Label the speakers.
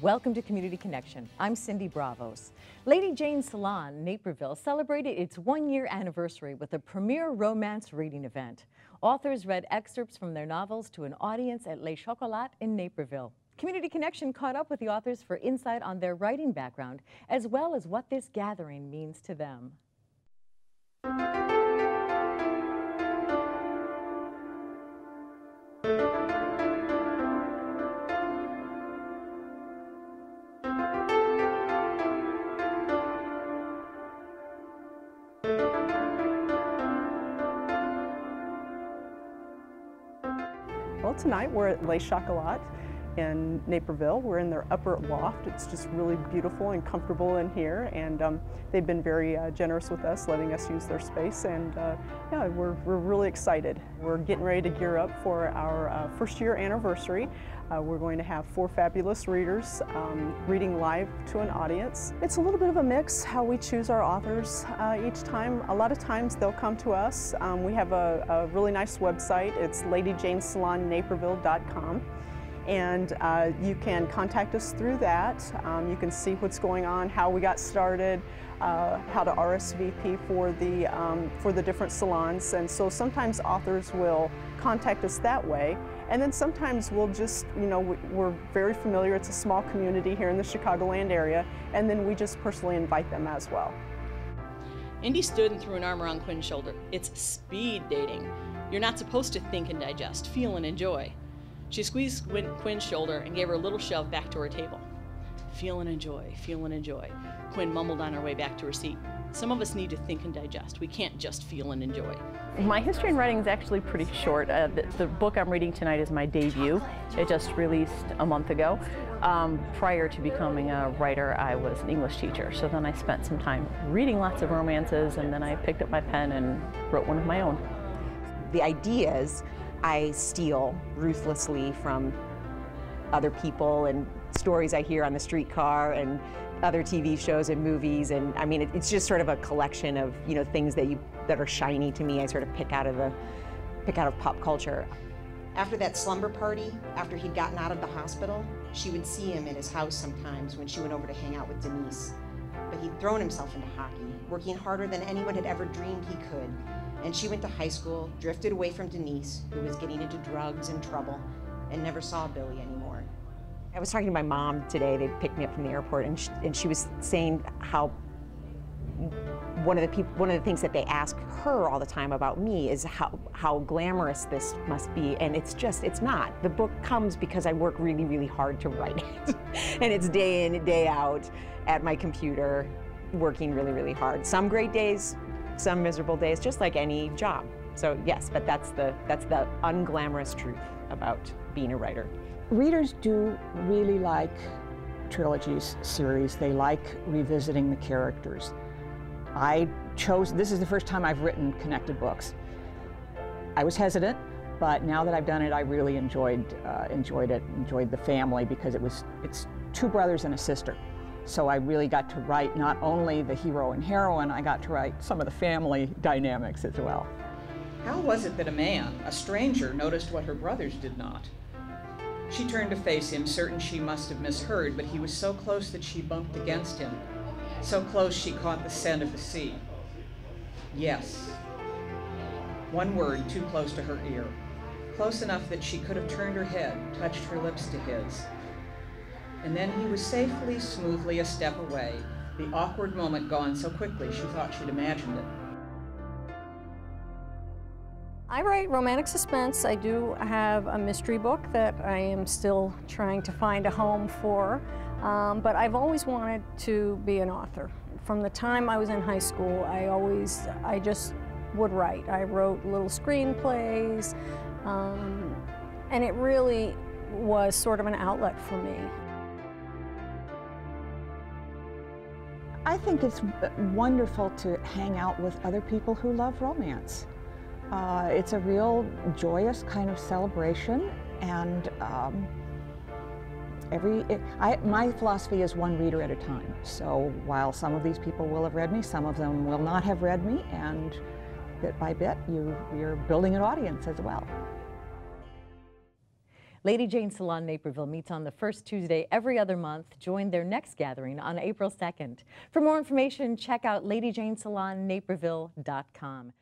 Speaker 1: Welcome to Community Connection. I'm Cindy Bravos. Lady Jane's Salon, Naperville, celebrated its one-year anniversary with a premier romance reading event. Authors read excerpts from their novels to an audience at Le Chocolat in Naperville. Community Connection caught up with the authors for insight on their writing background, as well as what this gathering means to them.
Speaker 2: Well, tonight we're at Le Chocolat in Naperville. We're in their upper loft. It's just really beautiful and comfortable in here, and they've been very generous with us, letting us use their space, and yeah, we're really excited. We're getting ready to gear up for our first-year anniversary. We're going to have 4 fabulous readers reading live to an audience. It's a little bit of a mix how we choose our authors each time. A lot of times they'll come to us. We have a really nice website. It's ladyjanesalonnaperville.com. And you can contact us through that. You can see what's going on, how we got started, how to RSVP for the different salons. And so sometimes authors will contact us that way. And then sometimes we'll just, you know, we're very familiar. It's a small community here in the Chicagoland area. And then we just personally invite them as well.
Speaker 3: Indy stood and threw an arm around Quinn's shoulder. It's speed dating. You're not supposed to think and digest, feel and enjoy. She squeezed Quinn's shoulder and gave her a little shove back to her table. Feel and enjoy, feel and enjoy. Quinn mumbled on her way back to her seat. Some of us need to think and digest. We can't just feel and enjoy.
Speaker 4: My history in writing is actually pretty short. The book I'm reading tonight is my debut. It just released a month ago. Prior to becoming a writer, I was an English teacher. So then I spent some time reading lots of romances, and then I picked up my pen and wrote one of my own.
Speaker 5: The ideas I steal ruthlessly from other people and stories I hear on the streetcar and other TV shows and movies, and I mean it's just sort of a collection of, you know, things that are shiny to me. I sort of pick out of pop culture.
Speaker 6: After that slumber party, after he'd gotten out of the hospital, she would see him at his house sometimes when she went over to hang out with Denise. But he'd thrown himself into hockey, working harder than anyone had ever dreamed he could. And she went to high school, drifted away from Denise, who was getting into drugs and trouble, and never saw Billy anymore.
Speaker 5: I was talking to my mom today. They picked me up from the airport, and she was saying how one of the things that they ask her all the time about me is how glamorous this must be, and it's not. The book comes because I work really, really hard to write it, and it's day in, day out at my computer, working really, really hard. Some great days, some miserable days, just like any job. So yes, but that's the unglamorous truth about being a writer.
Speaker 7: Readers do really like trilogies, series. They like revisiting the characters. This is the first time I've written connected books. I was hesitant, but now that I've done it, I really enjoyed the family, because it's 2 brothers and a sister. So I really got to write not only the hero and heroine, I got to write some of the family dynamics as well.
Speaker 8: How was it that a man, a stranger, noticed what her brothers did not? She turned to face him, certain she must have misheard, but he was so close that she bumped against him. So close she caught the scent of the sea. Yes. One word too close to her ear. Close enough that she could have turned her head, touched her lips to his. And then he was safely, smoothly a step away, the awkward moment gone so quickly she thought she'd imagined it.
Speaker 9: I write romantic suspense. I do have a mystery book that I am still trying to find a home for, but I've always wanted to be an author. From the time I was in high school, I just would write. I wrote little screenplays, and it really was sort of an outlet for me.
Speaker 7: I think it's wonderful to hang out with other people who love romance. It's a real joyous kind of celebration, and my philosophy is one reader at a time. So while some of these people will have read me, some of them will not have read me, and bit by bit you're building an audience as well.
Speaker 1: Lady Jane Salon Naperville meets on the first Tuesday every other month. Join their next gathering on April 2nd. For more information, check out LadyJaneSalonNaperville.com.